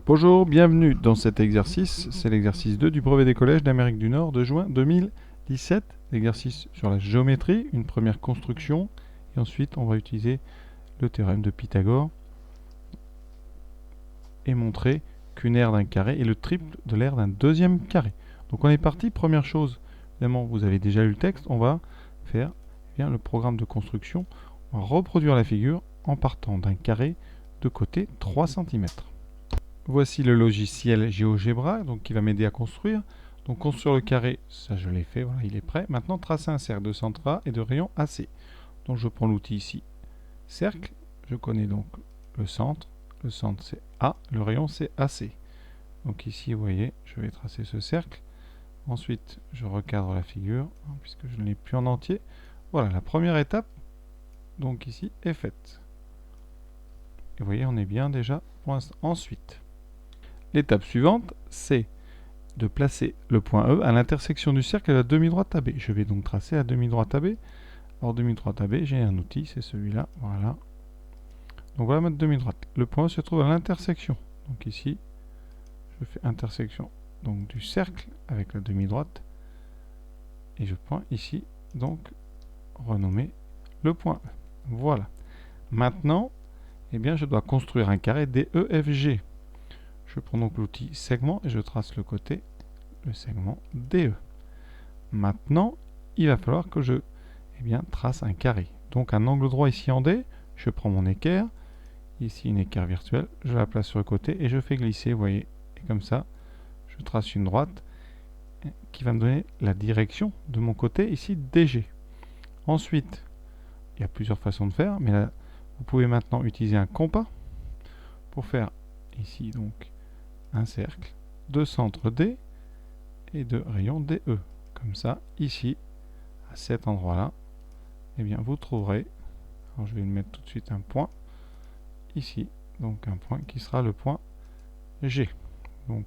Bonjour, bienvenue dans cet exercice. C'est l'exercice 2 du brevet des collèges d'Amérique du Nord de juin 2017. L'exercice sur la géométrie, une première construction. Et ensuite, on va utiliser le théorème de Pythagore et montrer qu'une aire d'un carré est le triple de l'aire d'un deuxième carré. Donc on est parti. Première chose, évidemment, vous avez déjà lu le texte. On va faire le programme de construction. On va reproduire la figure en partant d'un carré de côté 3 cm. Voici le logiciel GeoGebra donc, qui va m'aider à construire. Donc construire le carré, ça je l'ai fait, voilà, il est prêt. Maintenant tracer un cercle de centre A et de rayon AC. Donc je prends l'outil ici, cercle, je connais donc le centre c'est A, le rayon c'est AC. Donc ici vous voyez, je vais tracer ce cercle. Ensuite je recadre la figure, puisque je ne l'ai plus en entier. Voilà, la première étape, donc ici, est faite. Et vous voyez, on est bien déjà pour l'instant. Ensuite, l'étape suivante, c'est de placer le point E à l'intersection du cercle et de la demi-droite AB. Je vais donc tracer la demi-droite AB. Alors, demi-droite AB, j'ai un outil, c'est celui-là. Voilà. Donc, voilà ma demi-droite. Le point E se trouve à l'intersection. Donc, ici, je fais intersection donc, du cercle avec la demi-droite. Et je pointe ici, donc, renommer le point E. Voilà. Maintenant, eh bien, je dois construire un carré DEFG. Je prends donc l'outil segment et je trace le côté, le segment DE. Maintenant, il va falloir que je trace un carré. Donc un angle droit ici en D, je prends mon équerre, ici une équerre virtuelle, je la place sur le côté et je fais glisser, vous voyez, et comme ça, je trace une droite qui va me donner la direction de mon côté, ici DG. Ensuite, il y a plusieurs façons de faire, mais là, vous pouvez maintenant utiliser un compas pour faire ici donc un cercle de centre D et de rayon DE. Comme ça, ici, à cet endroit-là, eh bien, vous trouverez, alors je vais mettre tout de suite un point, ici, donc un point qui sera le point G. Donc,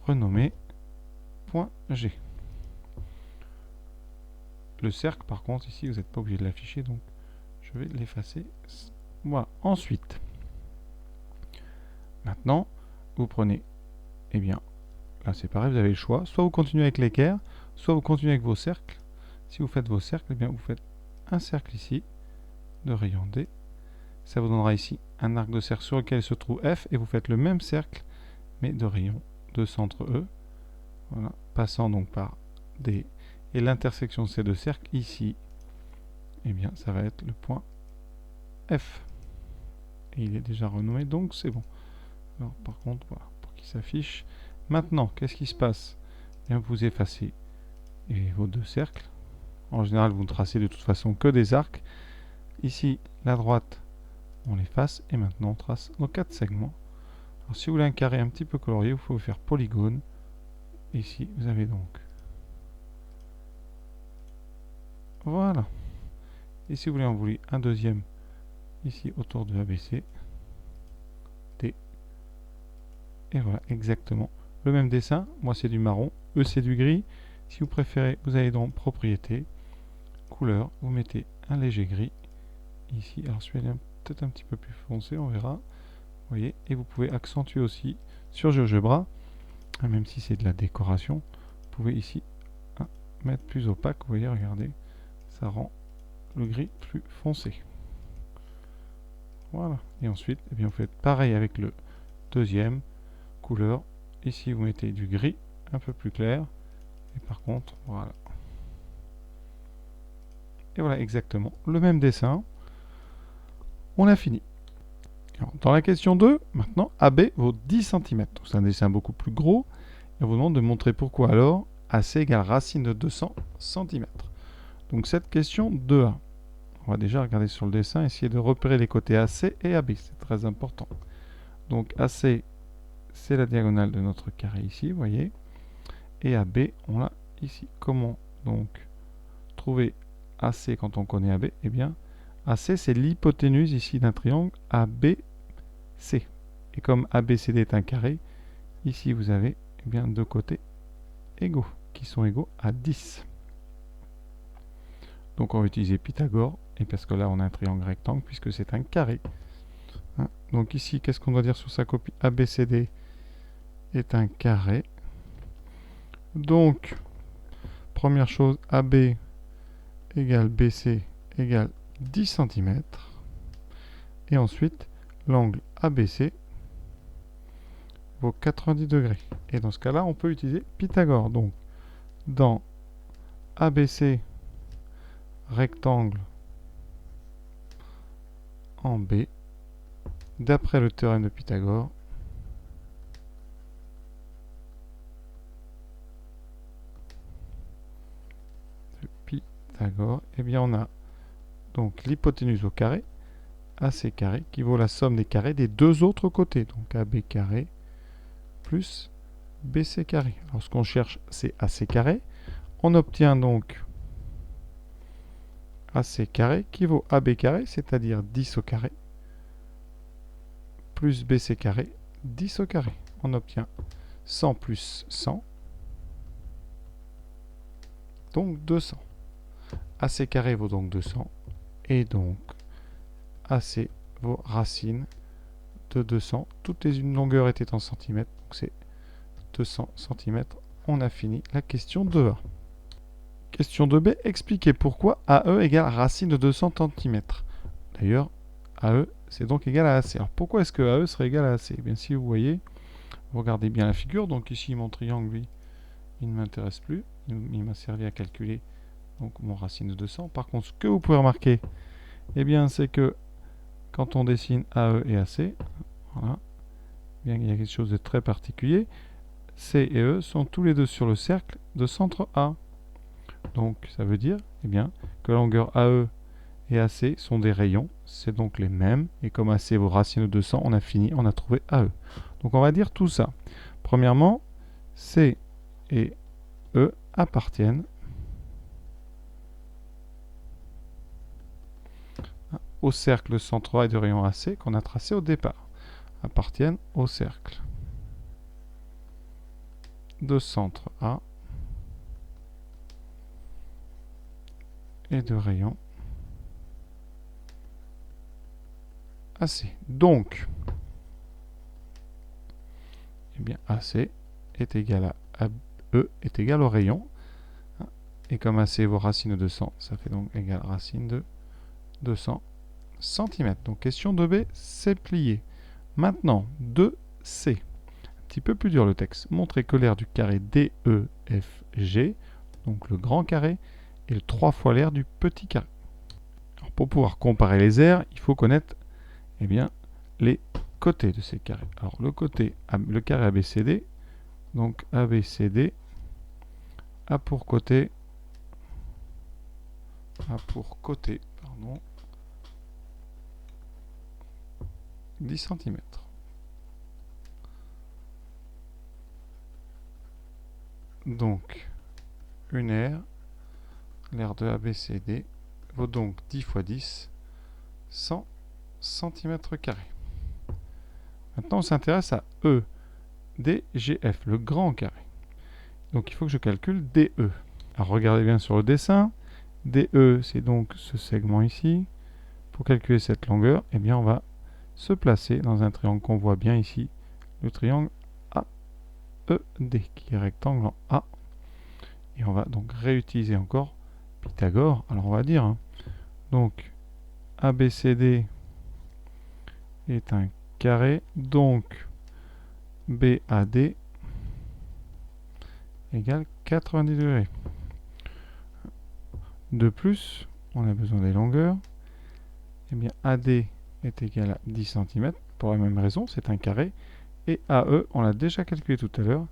renommé point G. Le cercle, par contre, ici, vous n'êtes pas obligé de l'afficher, donc je vais l'effacer. Voilà. Ensuite, maintenant, vous prenez, eh bien, là c'est pareil, vous avez le choix. Soit vous continuez avec l'équerre, soit vous continuez avec vos cercles. Si vous faites vos cercles, eh bien, vous faites un cercle ici, de rayon D. Ça vous donnera ici un arc de cercle sur lequel se trouve F, et vous faites le même cercle, mais de rayon de centre E. Voilà, passant donc par D. Et l'intersection de ces deux cercles, ici, eh bien, ça va être le point F. Et il est déjà renommé, donc c'est bon. Alors, par contre, voilà, pour qu'il s'affiche. Maintenant, qu'est-ce qui se passe? Eh bien, vous effacez vos deux cercles. En général, vous ne tracez de toute façon que des arcs. Ici, la droite, on l'efface. Et maintenant, on trace nos 4 segments. Alors, si vous voulez un carré un petit peu colorié, vous pouvez faire polygone. Ici, vous avez donc. Voilà. Et si vous voulez en voulez un deuxième, ici, autour de ABC. D. Et voilà, exactement. Le même dessin. Moi, c'est du marron. Eux, c'est du gris. Si vous préférez, vous allez dans Propriétés, Couleur. Vous mettez un léger gris. Ici, alors celui-là est peut-être un petit peu plus foncé, on verra. Vous voyez, et vous pouvez accentuer aussi sur GeoGebra, même si c'est de la décoration, vous pouvez ici mettre plus opaque, vous voyez, regardez, ça rend le gris plus foncé. Voilà, et ensuite, eh bien, vous faites pareil avec le deuxième, couleur, ici vous mettez du gris un peu plus clair, et par contre, voilà. Et voilà exactement le même dessin. On a fini. Alors, dans la question 2, maintenant, AB vaut 10 cm. C'est un dessin beaucoup plus gros. Et on vous demande de montrer pourquoi alors AC égale racine de 200 cm. Donc cette question 2A. On va déjà regarder sur le dessin, essayer de repérer les côtés AC et AB. C'est très important. Donc AC, c'est la diagonale de notre carré ici, vous voyez. Et AB, on l'a ici. Comment donc trouver AC quand on connaît AB? Eh bien, AC, c'est l'hypoténuse ici d'un triangle ABC. Et comme ABCD est un carré, ici vous avez bien deux côtés égaux, qui sont égaux à 10. Donc on va utiliser Pythagore, et parce que là on a un triangle rectangle, puisque c'est un carré. Donc ici, qu'est-ce qu'on doit dire sur sa copie? ABCD, est un carré. Donc, première chose, AB égale BC égale 10 cm. Et ensuite, l'angle ABC vaut 90 degrés. Et dans ce cas-là, on peut utiliser Pythagore. Donc, dans ABC rectangle en B, d'après le théorème de Pythagore, eh bien on a donc l'hypoténuse au carré, AC carré, qui vaut la somme des carrés des deux autres côtés. Donc AB carré plus BC carré. Alors ce qu'on cherche, c'est AC carré. On obtient donc AC carré qui vaut AB carré, c'est-à-dire 10 au carré, plus BC carré, 10 au carré. On obtient 100 plus 100, donc 200. AC carré vaut donc 200, et donc AC vaut racine de 200. Toutes les longueurs étaient en centimètres, donc c'est 200 cm. On a fini la question 2A. Question 2B, expliquez pourquoi AE égale racine de 200 cm. D'ailleurs, AE, c'est donc égal à AC. Alors pourquoi est-ce que AE serait égal à AC? Eh bien, si vous voyez, regardez bien la figure. Donc ici, mon triangle, lui, il ne m'intéresse plus. Il m'a servi à calculer donc mon racine de 200. Par contre, ce que vous pouvez remarquer, eh bien, c'est que quand on dessine AE et AC, voilà, bien, il y a quelque chose de très particulier. C et E sont tous les deux sur le cercle de centre A. Donc, ça veut dire eh bien, que la longueur AE et AC sont des rayons. C'est donc les mêmes. Et comme AC vaut racine de 200, on a fini, on a trouvé AE. Donc, on va dire tout ça. Premièrement, C et E appartiennent au cercle centre A et de rayon AC qu'on a tracé au départ. Appartiennent au cercle de centre A et de rayon AC. Donc, eh bien, AC est égal à E est égal au rayon. Et comme AC vaut racine de 200, ça fait donc égal racine de 200 cm. Donc question 2B, c'est plié. Maintenant, 2C. Un petit peu plus dur le texte. Montrez que l'aire du carré DEFG, donc le grand carré, est le 3 fois l'aire du petit carré. Alors, pour pouvoir comparer les aires, il faut connaître eh bien, les côtés de ces carrés. Alors le carré ABCD, donc ABCD a pour côté 10 cm. Donc, une aire, l'aire de ABCD, vaut donc 10 fois 10, 100 cm². Maintenant, on s'intéresse à EDGF, le grand carré. Donc, il faut que je calcule DE. Alors, regardez bien sur le dessin. DE, c'est donc ce segment ici. Pour calculer cette longueur, eh bien, on va se placer dans un triangle qu'on voit bien ici, le triangle AED, qui est rectangle en A. Et on va donc réutiliser encore Pythagore. Alors, on va dire, donc, ABCD est un carré, donc BAD égale 90 degrés. De plus, on a besoin des longueurs. Eh bien, AD est égal à 10 cm, pour la même raison, c'est un carré. Et AE, on l'a déjà calculé tout à l'heure,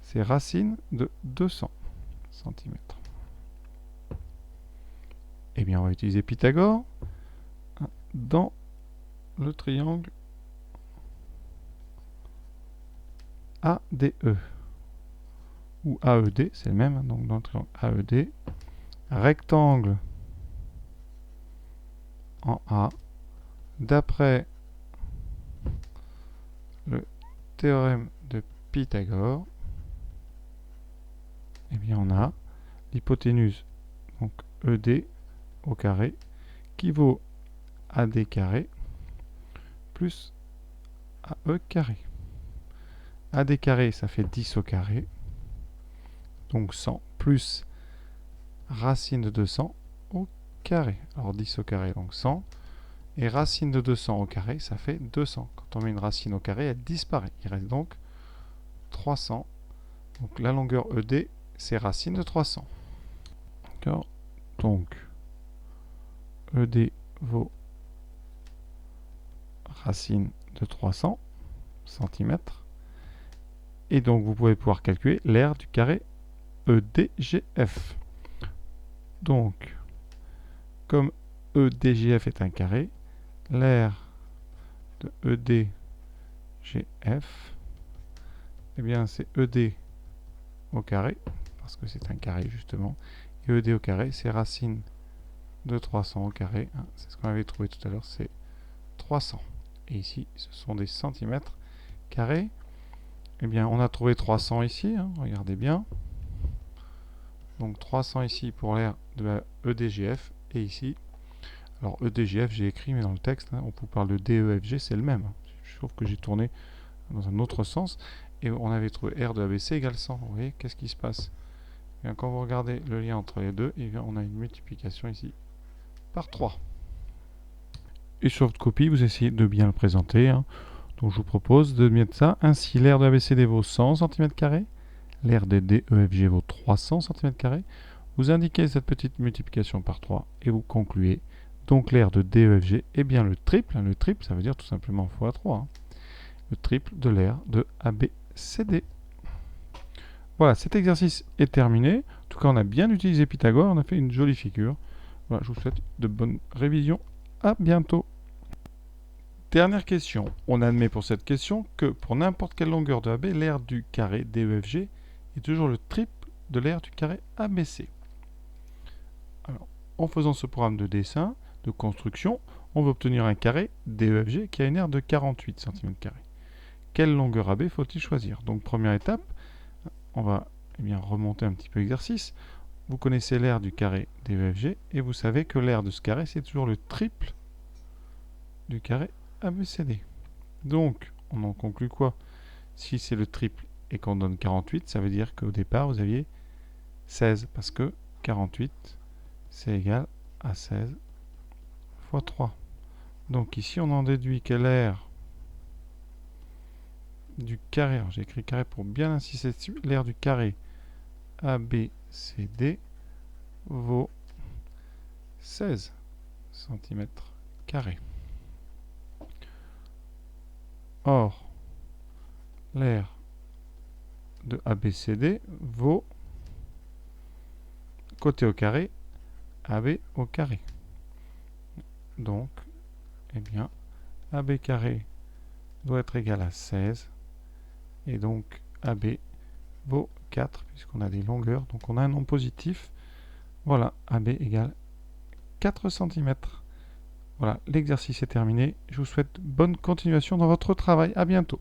c'est racine de 200 cm. Eh bien, on va utiliser Pythagore dans le triangle ADE, ou AED, c'est le même, donc dans le triangle AED, rectangle en A, d'après le théorème de Pythagore, eh bien on a l'hypoténuse, donc ED au carré, qui vaut AD carré plus AE carré. AD carré, ça fait 10 au carré. Donc 100 plus racine de 200 au carré. Alors 10 au carré, donc 100. Et racine de 200 au carré, ça fait 200. Quand on met une racine au carré, elle disparaît. Il reste donc 300. Donc la longueur ED, c'est racine de 300. D'accord. Donc ED vaut racine de 300 cm. Et donc vous pouvez pouvoir calculer l'aire du carré EDGF. Donc, comme EDGF est un carré, l'aire de EDGF, eh bien c'est ED au carré, parce que c'est un carré justement, et ED au carré, c'est racine de 300 au carré, hein, c'est ce qu'on avait trouvé tout à l'heure, c'est 300. Et ici, ce sont des centimètres carrés. Eh bien, on a trouvé 300 ici, hein, regardez bien. Donc 300 ici pour l'aire de la EDGF, et ici, alors EDGF j'ai écrit, mais dans le texte, hein, on peut parler de DEFG, c'est le même. Sauf que j'ai tourné dans un autre sens, et on avait trouvé R de ABC égale 100. Vous voyez, qu'est-ce qui se passe? Bien, quand vous regardez le lien entre les deux, et bien, on a une multiplication ici par 3. Et sur votre copie, vous essayez de bien le présenter. Hein. Donc je vous propose de mettre ça. Ainsi, l'aire de ABCD vaut 100 cm², l'aire de DEFG vaut 300 cm². Vous indiquez cette petite multiplication par 3 et vous concluez. Donc l'aire de DEFG est bien le triple. Le triple, ça veut dire tout simplement x 3. Hein. Le triple de l'aire de ABCD. Voilà, cet exercice est terminé. En tout cas, on a bien utilisé Pythagore. On a fait une jolie figure. Voilà, je vous souhaite de bonnes révisions. À bientôt. Dernière question. On admet pour cette question que pour n'importe quelle longueur de AB, l'aire du carré DEFG est toujours le triple de l'aire du carré ABC. Alors, en faisant ce programme de dessin, de construction, on va obtenir un carré DEFG qui a une aire de 48 cm². Quelle longueur AB faut-il choisir? Donc première étape, on va remonter un petit peu l'exercice. Vous connaissez l'aire du carré DEFG et vous savez que l'aire de ce carré c'est toujours le triple du carré ABCD. Donc on en conclut quoi? Si c'est le triple et qu'on donne 48, ça veut dire qu'au départ vous aviez 16 parce que 48 c'est égal à 16 fois 3. Donc ici on en déduit que l'aire du carré, j'ai écrit carré pour bien insister dessus, l'aire du carré ABCD vaut 16 cm². Or, l'aire de ABCD vaut, côté au carré, AB au carré. Donc, eh bien, AB carré doit être égal à 16. Et donc, AB vaut 4, puisqu'on a des longueurs. Donc, on a un nombre positif. Voilà, AB égale 4 cm. Voilà, l'exercice est terminé. Je vous souhaite bonne continuation dans votre travail. À bientôt.